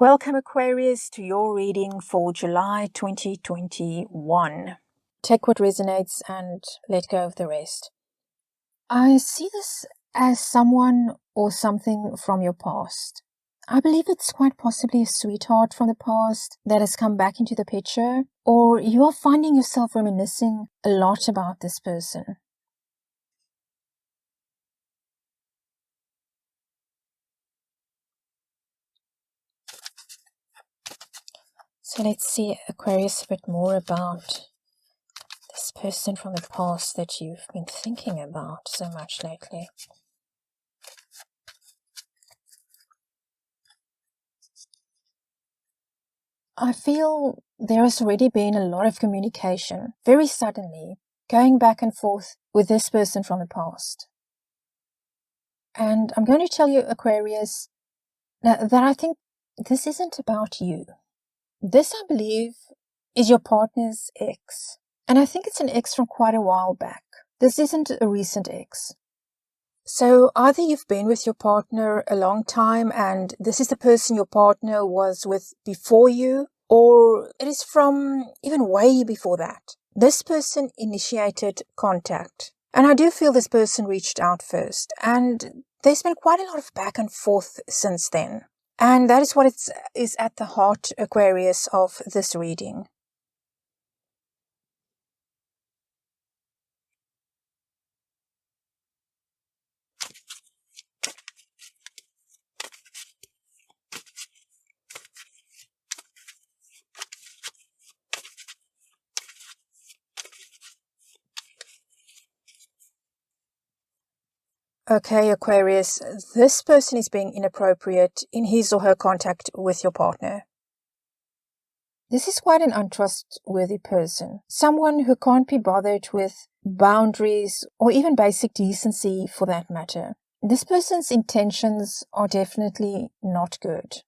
Welcome, Aquarius, to your reading for July 2021. Take what resonates and let go of the rest. I see this as someone or something from your past. I believe it's quite possibly a sweetheart from the past that has come back into the picture, or you are finding yourself reminiscing a lot about this person. So let's see, Aquarius, a bit more about this person from the past that you've been thinking about so much lately. I feel there has already been a lot of communication, very suddenly, going back and forth with this person from the past. And I'm going to tell you, Aquarius, that I think this isn't about you. This, I believe, is your partner's ex. And I think it's an ex from quite a while back. This isn't a recent ex. So either you've been with your partner a long time and this is the person your partner was with before you, or it is from even way before that. This person initiated contact. And I do feel this person reached out first. And there's been quite a lot of back and forth since then. And that is what is at the heart, Aquarius, of this reading. Okay, Aquarius, this person is being inappropriate in his or her contact with your partner. This is quite an untrustworthy person, someone who can't be bothered with boundaries or even basic decency for that matter. This person's intentions are definitely not good.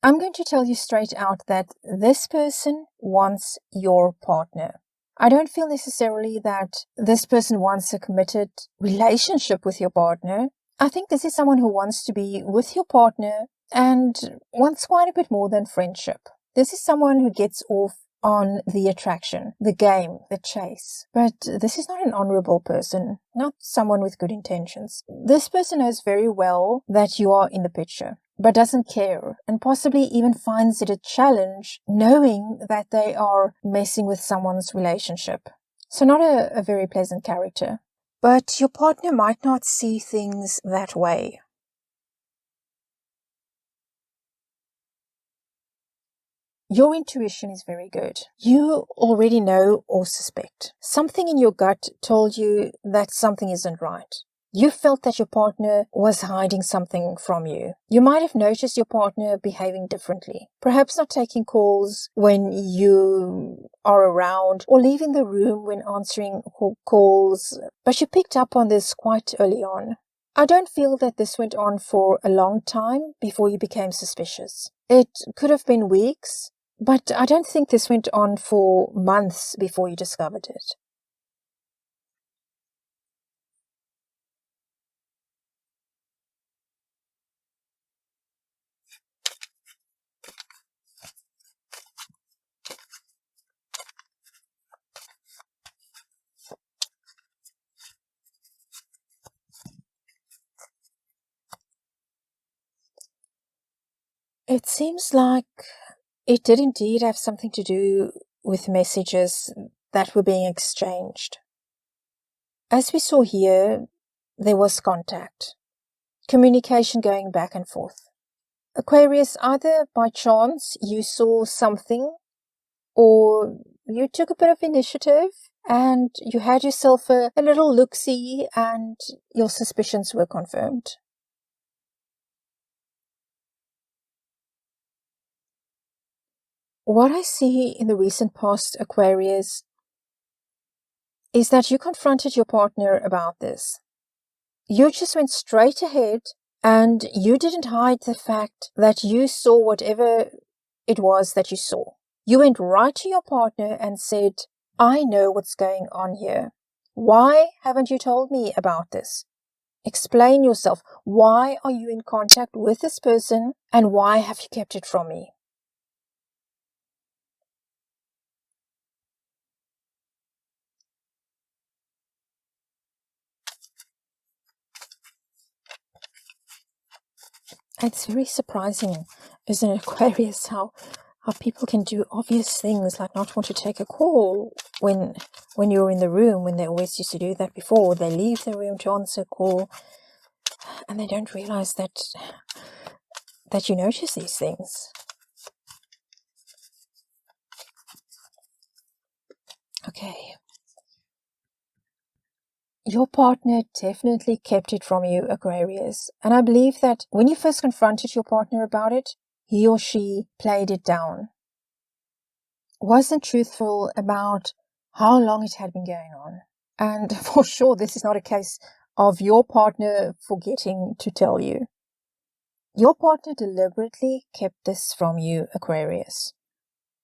I'm going to tell you straight out that this person wants your partner. I don't feel necessarily that this person wants a committed relationship with your partner. I think this is someone who wants to be with your partner and wants quite a bit more than friendship. This is someone who gets off on the attraction, the game, the chase. But this is not an honorable person, not someone with good intentions. This person knows very well that you are in the picture, but doesn't care, and possibly even finds it a challenge knowing that they are messing with someone's relationship. So not a very pleasant character. But your partner might not see things that way. Your intuition is very good. You already know or suspect. Something in your gut told you that something isn't right. You felt that your partner was hiding something from you. You might have noticed your partner behaving differently. Perhaps not taking calls when you are around or leaving the room when answering calls. But you picked up on this quite early on. I don't feel that this went on for a long time before you became suspicious. It could have been weeks, but I don't think this went on for months before you discovered it. It seems like it did indeed have something to do with messages that were being exchanged. As we saw here, there was contact, communication going back and forth. Aquarius, either by chance you saw something or you took a bit of initiative and you had yourself a little look-see and your suspicions were confirmed. What I see in the recent past, Aquarius, is that you confronted your partner about this. You just went straight ahead and you didn't hide the fact that you saw whatever it was that you saw. You went right to your partner and said, I know what's going on here. Why haven't you told me about this? Explain yourself. Why are you in contact with this person and why have you kept it from me? It's very surprising, isn't it, Aquarius, how people can do obvious things like not want to take a call when you're in the room, when they always used to do that before. They leave the room to answer a call and they don't realize that you notice these things. Okay. Your partner definitely kept it from you, Aquarius. And I believe that when you first confronted your partner about it, he or she played it down. Wasn't truthful about how long it had been going on. And for sure, this is not a case of your partner forgetting to tell you. Your partner deliberately kept this from you, Aquarius.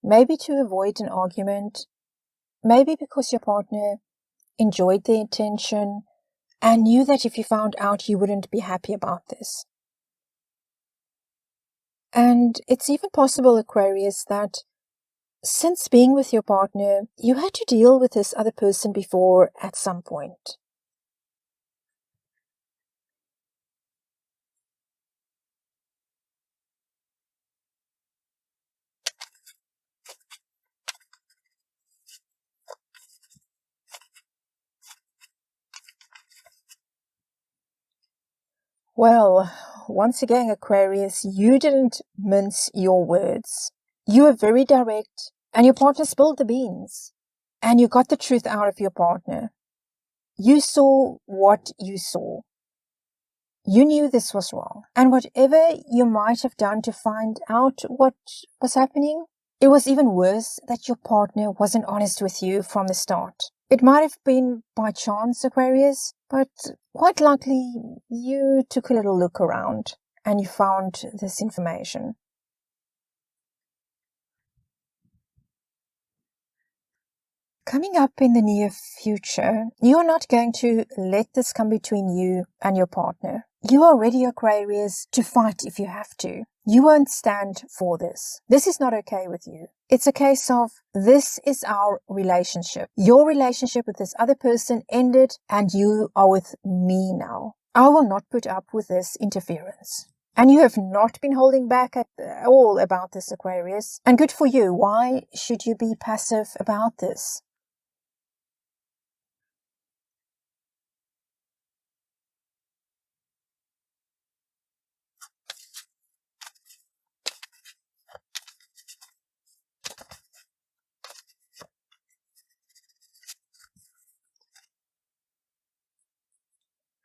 Maybe to avoid an argument, maybe because your partner enjoyed the attention and knew that if you found out, you wouldn't be happy about this. And it's even possible, Aquarius, that since being with your partner, you had to deal with this other person before at some point. Well, once again, Aquarius, you didn't mince your words. You were very direct, and your partner spilled the beans. And you got the truth out of your partner. You saw what you saw. You knew this was wrong. And whatever you might have done to find out what was happening, it was even worse that your partner wasn't honest with you from the start. It might have been by chance, Aquarius, but quite likely you took a little look around and you found this information. Coming up in the near future, you're not going to let this come between you and your partner. You are ready, Aquarius, to fight if you have to. You won't stand for this. This is not okay with you. It's a case of, this is our relationship. Your relationship with this other person ended and you are with me now. I will not put up with this interference. And you have not been holding back at all about this, Aquarius. And good for you. Why should you be passive about this?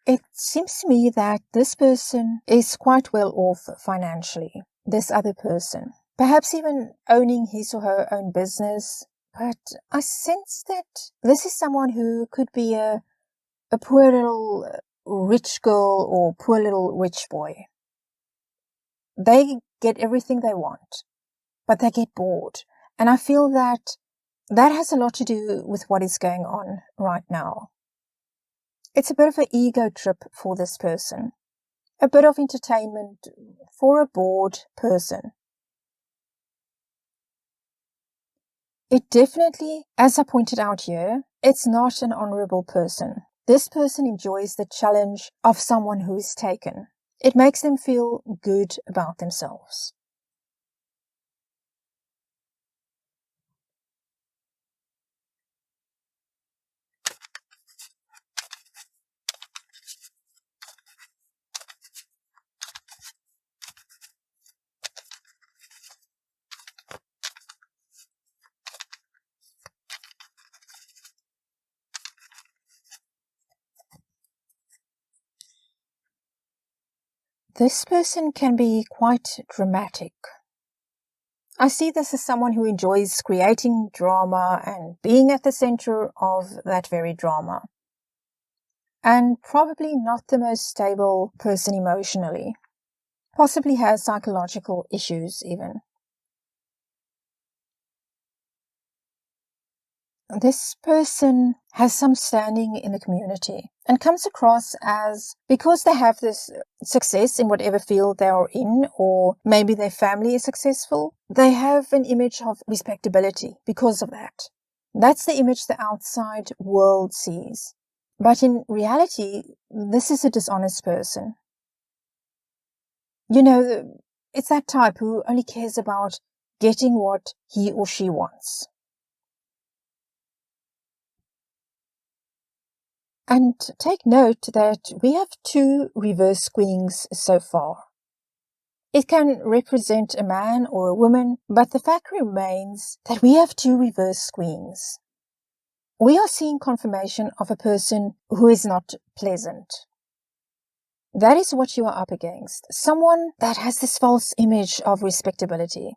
It seems to me that this person is quite well off financially, this other person. Perhaps even owning his or her own business. But I sense that this is someone who could be a poor little rich girl or poor little rich boy. They get everything they want, but they get bored. And I feel that has a lot to do with what is going on right now. It's a bit of an ego trip for this person. A bit of entertainment for a bored person. It definitely, as I pointed out here, it's not an honorable person. This person enjoys the challenge of someone who is taken. It makes them feel good about themselves. This person can be quite dramatic. I see this as someone who enjoys creating drama and being at the center of that very drama. And probably not the most stable person emotionally. Possibly has psychological issues even. this person has some standing in the community and comes across as, because they have this success in whatever field they are in, or maybe their family is successful, they have an image of respectability because of that. That's the image the outside world sees. But in reality, this is a dishonest person. You know, it's that type who only cares about getting what he or she wants. And take note that we have 2 reverse queens so far. It can represent a man or a woman, but the fact remains that we have 2 reverse queens. We are seeing confirmation of a person who is not pleasant. That is what you are up against. Someone that has this false image of respectability.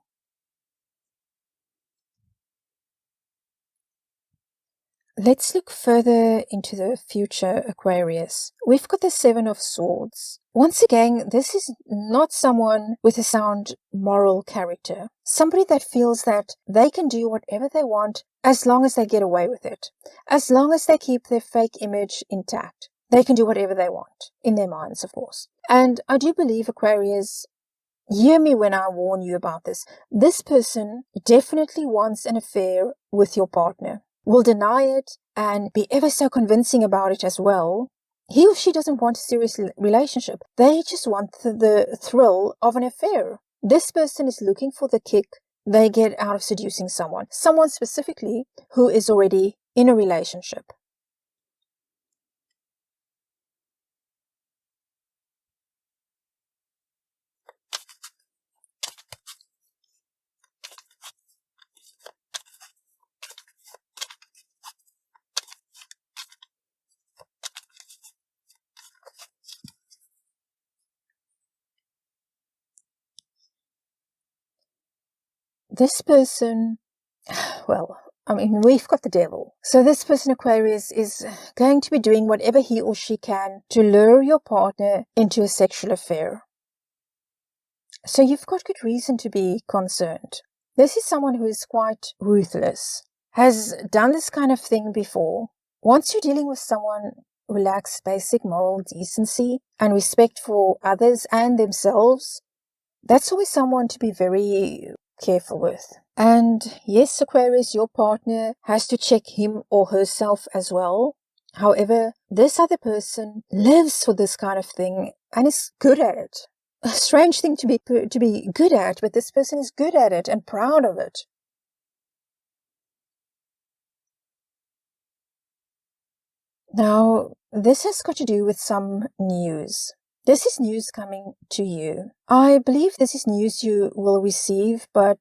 Let's look further into the future, Aquarius. We've got the 7 of Swords. Once again, this is not someone with a sound moral character. Somebody that feels that they can do whatever they want as long as they get away with it. As long as they keep their fake image intact. They can do whatever they want. In their minds, of course. And I do believe, Aquarius, hear me when I warn you about this. This person definitely wants an affair with your partner. Will deny it and be ever so convincing about it as well. He or she doesn't want a serious relationship. They just want the thrill of an affair. This person is looking for the kick they get out of seducing someone. Someone specifically who is already in a relationship. This person, well, we've got the devil. So this person, Aquarius, is going to be doing whatever he or she can to lure your partner into a sexual affair. So you've got good reason to be concerned. This is someone who is quite ruthless, has done this kind of thing before. Once you're dealing with someone who lacks basic moral decency and respect for others and themselves, that's always someone to be very careful with. And yes, Aquarius, your partner has to check him or herself as well. However, this other person lives for this kind of thing and is good at it. A strange thing to be good at, but this person is good at it and proud of it. Now, this has got to do with some news. This is news coming to you. I believe this is news you will receive, but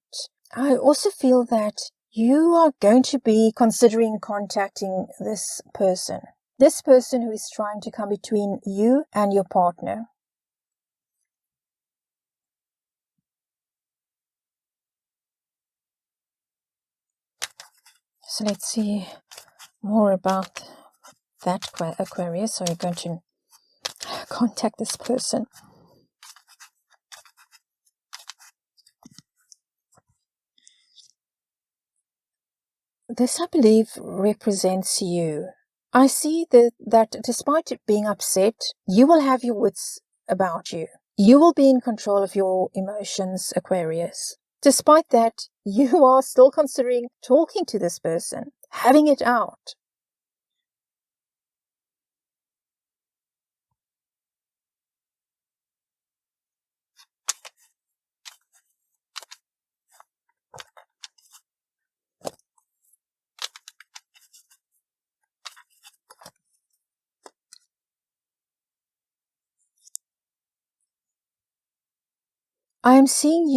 I also feel that you are going to be considering contacting this person. This person who is trying to come between you and your partner. So let's see more about that, Aquarius. So you're going to contact this person. This, I believe, represents you. I see that despite being upset, you will have your wits about you. You will be in control of your emotions, Aquarius. Despite that, you are still considering talking to this person, having it out. I am seeing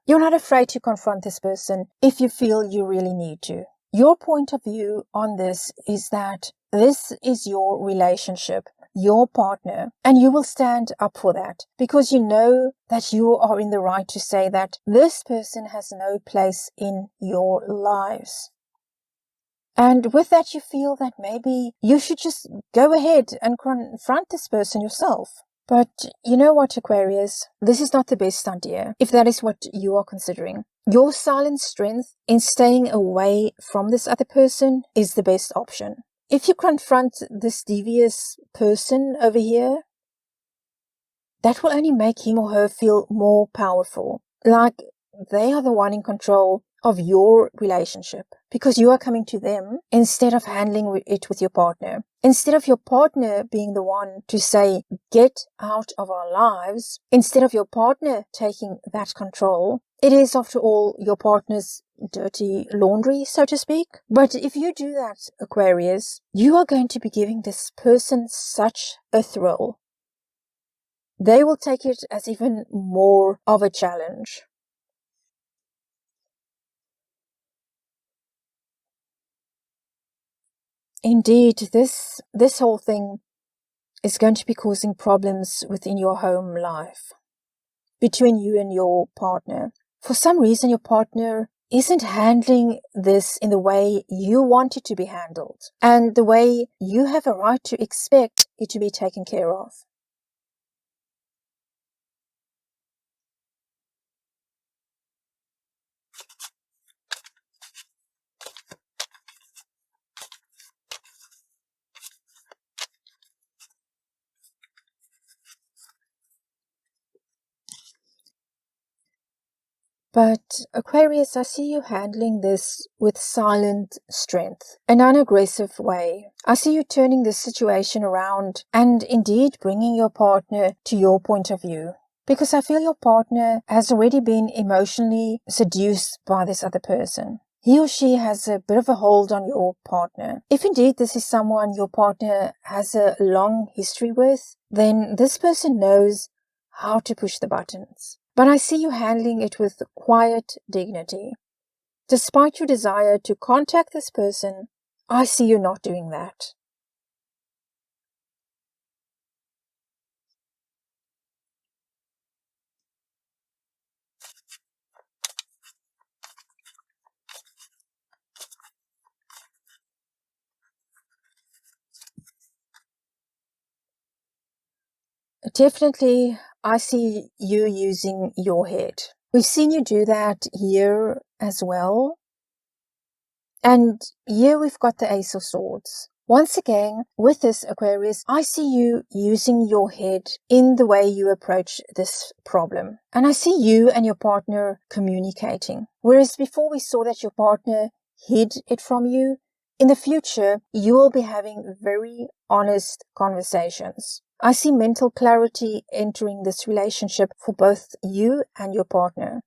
you're not afraid to confront this person if you feel you really need to. Your point of view on this is that this is your relationship, your partner, and you will stand up for that because you know that you are in the right to say that this person has no place in your lives. And with that, you feel that maybe you should just go ahead and confront this person yourself. But you know what, Aquarius? This is not the best idea, if that is what you are considering. Your silent strength in staying away from this other person is the best option. If you confront this devious person over here, that will only make him or her feel more powerful, like they are the one in control of your relationship, because you are coming to them instead of handling it with your partner. Instead of your partner being the one to say, get out of our lives, instead of your partner taking that control, it is, after all, your partner's dirty laundry, so to speak. But if you do that, Aquarius, you are going to be giving this person such a thrill. They will take it as even more of a challenge. Indeed, this whole thing is going to be causing problems within your home life, between you and your partner. For some reason, your partner isn't handling this in the way you want it to be handled, and the way you have a right to expect it to be taken care of. But Aquarius, I see you handling this with silent strength, an unaggressive way. I see you turning this situation around and indeed bringing your partner to your point of view. Because I feel your partner has already been emotionally seduced by this other person. He or she has a bit of a hold on your partner. If indeed this is someone your partner has a long history with, then this person knows how to push the buttons. But I see you handling it with quiet dignity. Despite your desire to contact this person, I see you not doing that. Definitely, I see you using your head. We've seen you do that here as well. And here we've got the Ace of Swords. Once again, with this, Aquarius, I see you using your head in the way you approach this problem. And I see you and your partner communicating. Whereas before we saw that your partner hid it from you, in the future, you will be having very honest conversations. I see mental clarity entering this relationship for both you and your partner.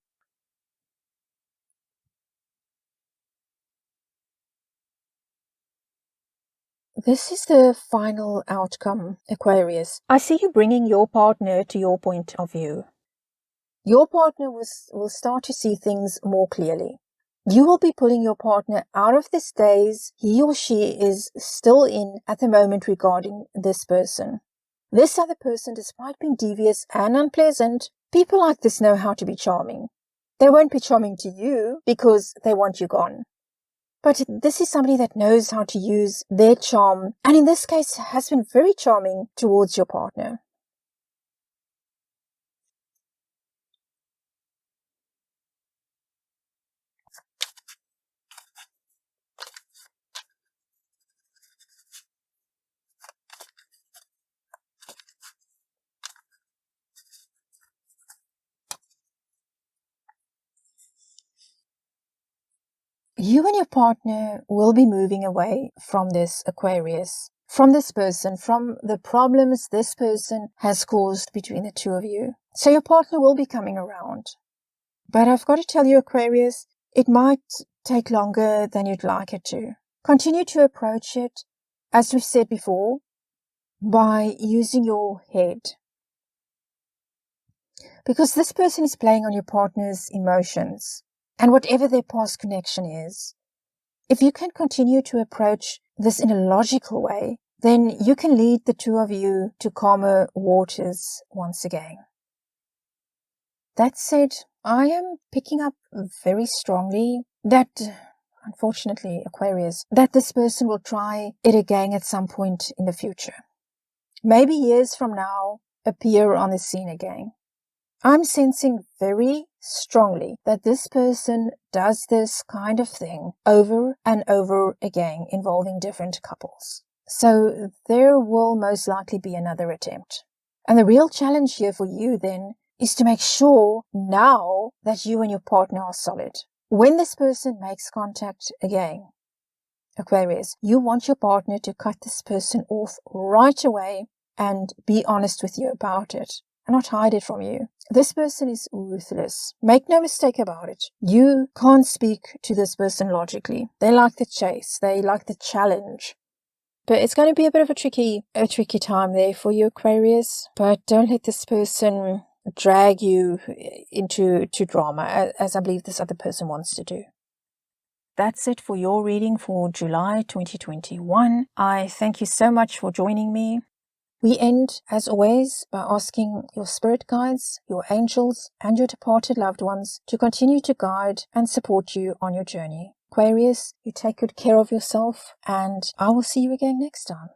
This is the final outcome, Aquarius. I see you bringing your partner to your point of view. Your partner will start to see things more clearly. You will be pulling your partner out of this daze he or she is still in at the moment regarding this person. This other person, despite being devious and unpleasant, people like this know how to be charming. They won't be charming to you because they want you gone. But this is somebody that knows how to use their charm, and in this case has been very charming towards your partner. You and your partner will be moving away from this, Aquarius, from this person, from the problems this person has caused between the two of you. So your partner will be coming around. But I've got to tell you, Aquarius, it might take longer than you'd like it to. Continue to approach it, as we've said before, by using your head. Because this person is playing on your partner's emotions and whatever their past connection is. If you can continue to approach this in a logical way, then you can lead the two of you to calmer waters once again. That said, I am picking up very strongly that, unfortunately, Aquarius, that this person will try it again at some point in the future. Maybe years from now, appear on the scene again. I'm sensing very strongly that this person does this kind of thing over and over again involving different couples. So there will most likely be another attempt. And the real challenge here for you then is to make sure now that you and your partner are solid. When this person makes contact again, Aquarius, you want your partner to cut this person off right away and be honest with you about it and not hide it from you. This person is ruthless. Make no mistake about it. You can't speak to this person logically. They like the chase. They like the challenge. But it's going to be a bit of a tricky time there for you, Aquarius. But don't let this person drag you into drama, as I believe this other person wants to do. That's it for your reading for July 2021. I thank you so much for joining me. We end, as always, by asking your spirit guides, your angels, and your departed loved ones to continue to guide and support you on your journey. Aquarius, you take good care of yourself, and I will see you again next time.